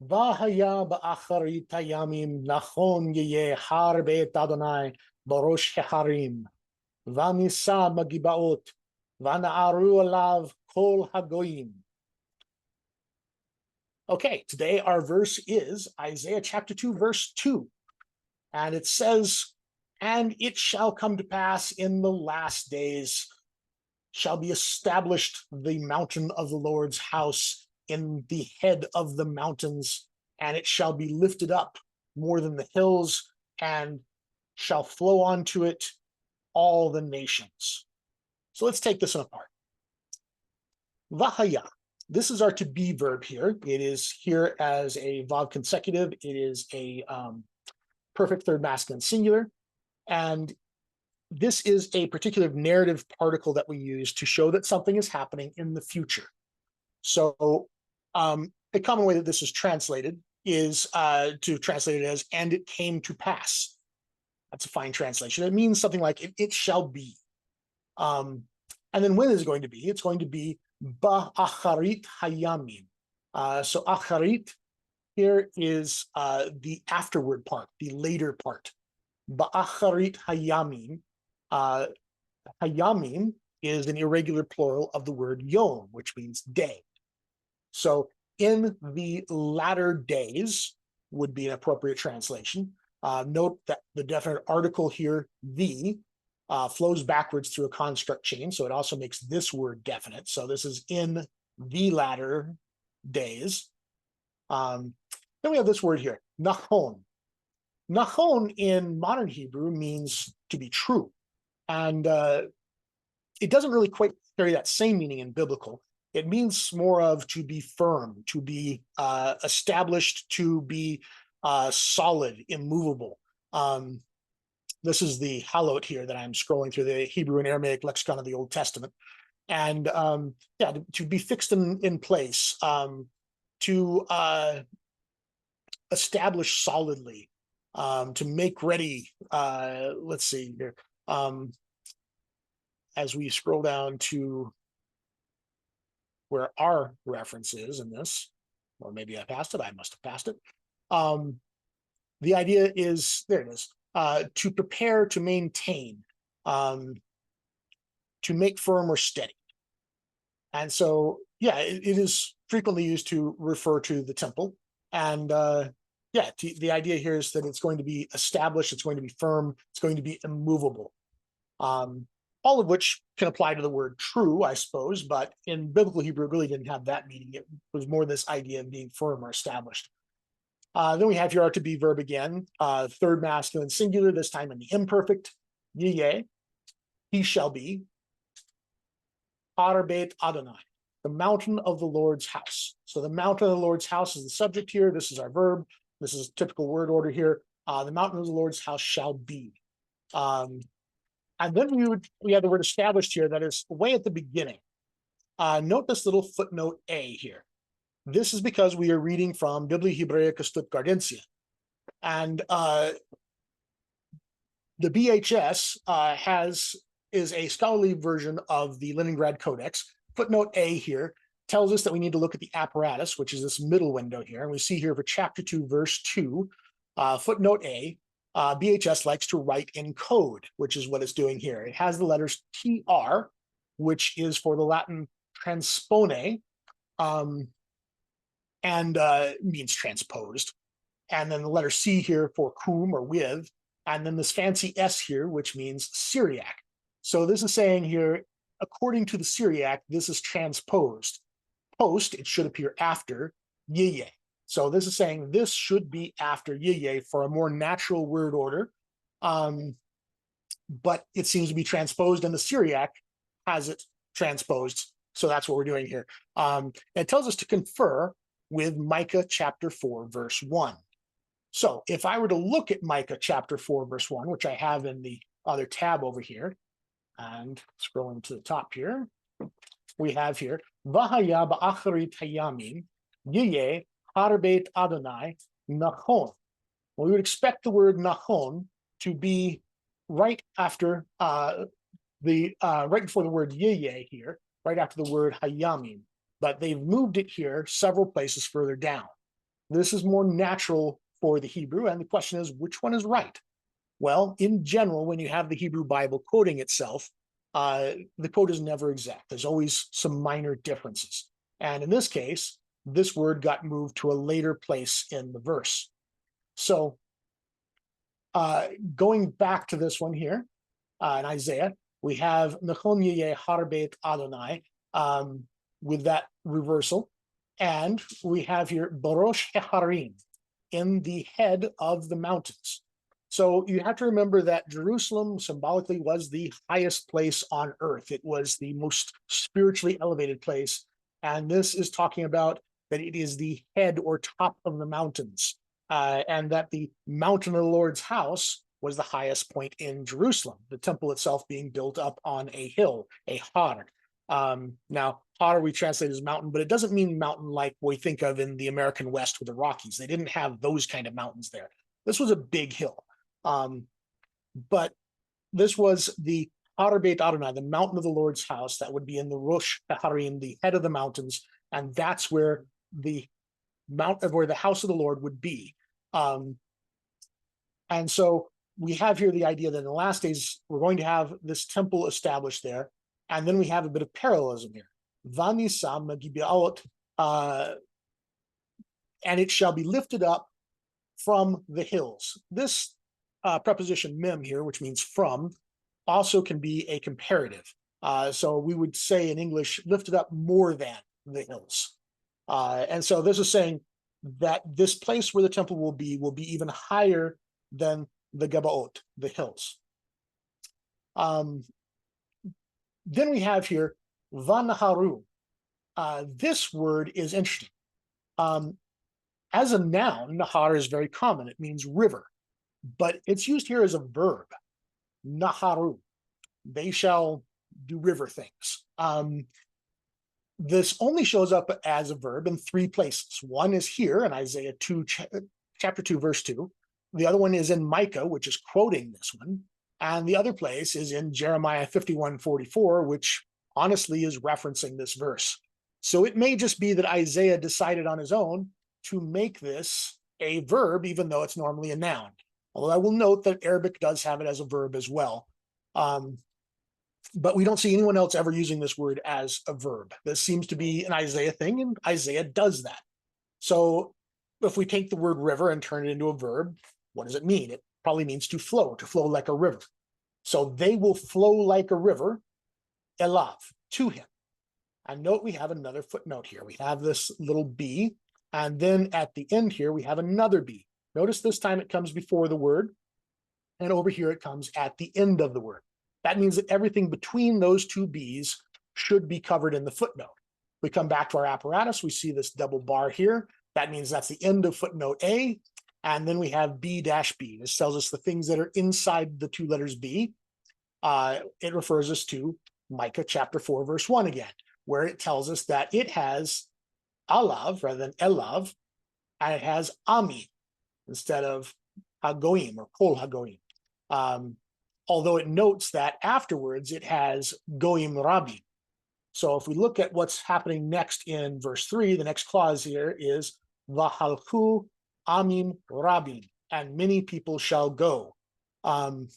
Vahaya ba'acharit hayamim nachon yeh har be'et Adonai barosh heharim v'nisa magibaot v'na'aru alav kol hagoyim. Okay, today our verse is Isaiah chapter 2, verse 2. And it says, "And it shall come to pass in the last days shall be established the mountain of the Lord's house in the head of the mountains, and it shall be lifted up more than the hills, and shall flow onto it all the nations." So let's take this one apart. Vahaya. This is our to be verb here. It is here as a vav consecutive. It is a perfect third masculine singular. And this is a particular narrative particle that we use to show that something is happening in the future. So a common way that this is translated is to translate it as, "and it came to pass." That's a fine translation. It means something like, it shall be. And then when is it going to be? It's going to be ba'acharit hayamim. So acharit here is the afterward part, the later part. Ba'acharit hayamim. Hayamim is an irregular plural of the word yom, which means day. So in the latter days would be an appropriate translation. Note that the definite article here, the, flows backwards through a construct chain, so it also makes this word definite. So this is in the latter days. Then we have this word here, nachon. Nachon in modern Hebrew means to be true. And it doesn't really quite carry that same meaning in biblical. It means more of to be firm, to be established, to be solid, immovable. This is the halot here that I'm scrolling through, the Hebrew and Aramaic lexicon of the Old Testament. And yeah, to be fixed in place, to establish solidly, to make ready. Let's see here. As we scroll down to where our reference is in this, or maybe I passed it, I must have passed it. The idea is, there it is, to prepare, to maintain, to make firm or steady. And so, yeah, it is frequently used to refer to the temple. And yeah, the idea here is that it's going to be established, it's going to be firm, it's going to be immovable. All of which can apply to the word true, I suppose, but in biblical Hebrew, it really didn't have that meaning. It was more this idea of being firm or established. Then we have here our to be verb again, third masculine singular, this time in the imperfect, yeh, he shall be, har beit Adonai, the mountain of the Lord's house. So the mountain of the Lord's house is the subject here. This is our verb. This is typical word order here. The mountain of the Lord's house shall be. And then we have the word established here that is way at the beginning. Note this little footnote A here. This is because we are reading from Biblia Hebraica Stuttgartensia. And the BHS is a scholarly version of the Leningrad Codex. Footnote A here tells us that we need to look at the apparatus, which is this middle window here. And we see here for chapter 2, verse 2, footnote A, BHS likes to write in code, which is what it's doing here. It has the letters TR, which is for the Latin transpone, and means transposed. And then the letter C here for cum or with, and then this fancy S here, which means Syriac. So this is saying here, according to the Syriac, this is transposed. Post, it should appear after yeh. So this is saying this should be after yeh for a more natural word order, but it seems to be transposed, and the Syriac has it transposed. So that's what we're doing here. It tells us to confer with Micah chapter 4, verse 1. So if I were to look at Micah chapter 4, verse 1, which I have in the other tab over here, and scrolling to the top here, we have here, Vahaya ba'acharit hayamim yeh har beit Adonai nachon. Well, we would expect the word nachon to be right after right before the word yeh here, right after the word hayamim, but they've moved it here several places further down. This is more natural for the Hebrew, and the question is, which one is right? Well, in general, when you have the Hebrew Bible quoting itself, the quote is never exact. There's always some minor differences. And in this case, this word got moved to a later place in the verse. So going back to this one here, in Isaiah, we have Mechon Yeh Harbeit Adonai, with that reversal. And we have here Barosh Heharim, in the head of the mountains. So you have to remember that Jerusalem symbolically was the highest place on earth. It was the most spiritually elevated place. And this is talking about that it is the head or top of the mountains, and that the mountain of the Lord's house was the highest point in Jerusalem, the temple itself being built up on a hill, a har. Now, har we translate as mountain, but it doesn't mean mountain like we think of in the American West with the Rockies. They didn't have those kind of mountains there. This was a big hill. But this was the Har Beit Adonai, the mountain of the Lord's house, that would be in the Rosh Harim, the head of the mountains, and that's where the house of the Lord would be. And so we have here the idea that in the last days we're going to have this temple established there, and then we have a bit of parallelism here. Vanisam Gibeaot, and it shall be lifted up from the hills. This preposition mem here, which means from, also can be a comparative. So we would say in English, lifted up more than the hills. And so this is saying that this place where the temple will be even higher than the Gabaot, the hills. Then we have here Vanaharu. This word is interesting. As a noun, Nahar is very common. It means river, but it's used here as a verb. Naharu. They shall do river things. This only shows up as a verb in 3 places. One is here in Isaiah 2, chapter 2, verse 2. The other one is in Micah, which is quoting this one. And the other place is in Jeremiah 51:44, which honestly is referencing this verse. So it may just be that Isaiah decided on his own to make this a verb, even though it's normally a noun. Although I will note that Arabic does have it as a verb as well. But we don't see anyone else ever using this word as a verb. This seems to be an Isaiah thing, and Isaiah does that. So if we take the word river and turn it into a verb, what does it mean? It probably means to flow like a river. So they will flow like a river, elav, to him. And note we have another footnote here. We have this little b, and then at the end here, we have another b. Notice this time it comes before the word, and over here it comes at the end of the word. That means that everything between those 2 b's should be covered in the footnote. We come back to our apparatus, we see this double bar here. That means that's the end of footnote A, and then we have B-B. This tells us the things that are inside the 2 letters B. It refers us to Micah chapter 4, verse 1 again, where it tells us that it has alav rather than elav, and it has ami instead of hagoim or kol hagoim. Although it notes that afterwards it has goim rabim. So if we look at what's happening next in verse 3, the next clause here is vahalchu amim rabim, and many people shall go. Now,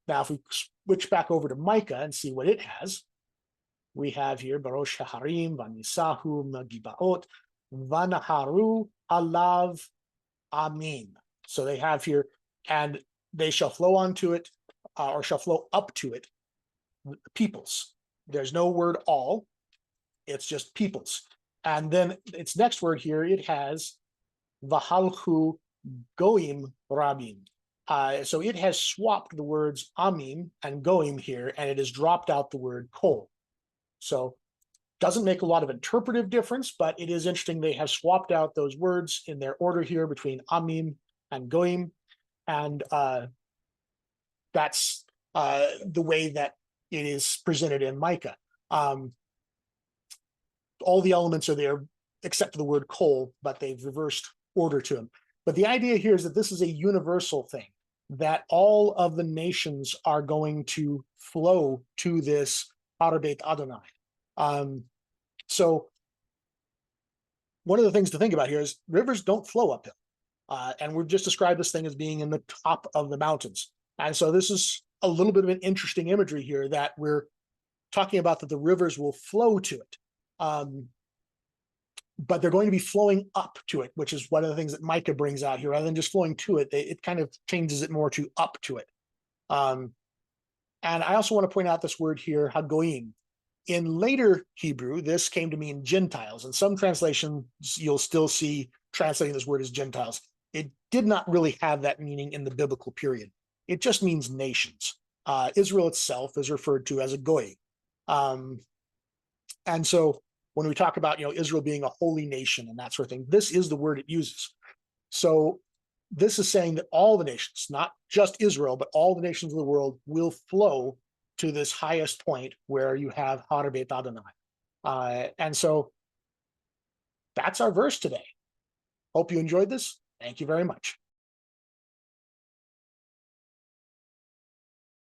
if we switch back over to Micah and see what it has, we have here Barosh Harim, Vanisahu, Magibaot, Vanaharu, Alav, Amin. So they have here, and they shall flow onto it, or shall flow up to it, peoples. There's no word all, it's just peoples. And then its next word here, it has Vahalchu Goim Rabim. So it has swapped the words Amim and Goim here, and it has dropped out the word Kol. So doesn't make a lot of interpretive difference, but it is interesting they have swapped out those words in their order here between Amim and Goim, and that's the way that it is presented in Micah. All the elements are there except for the word kol, but they've reversed order to them. But the idea here is that this is a universal thing, that all of the nations are going to flow to this Har Beit Adonai. So one of the things to think about here is rivers don't flow uphill. And we've just described this thing as being in the top of the mountains. And so this is a little bit of an interesting imagery here that we're talking about, that the rivers will flow to it. But they're going to be flowing up to it, which is one of the things that Micah brings out here. Rather than just flowing to it, it kind of changes it more to up to it. And I also want to point out this word here, hagoyim. In later Hebrew, this came to mean Gentiles. In some translations, you'll still see translating this word as Gentiles. It did not really have that meaning in the biblical period. It just means nations. Israel itself is referred to as a goy. And so when we talk about, Israel being a holy nation and that sort of thing, this is the word it uses. So this is saying that all the nations, not just Israel, but all the nations of the world will flow to this highest point where you have Har Beit Adonai. And so that's our verse today. Hope you enjoyed this. Thank you very much.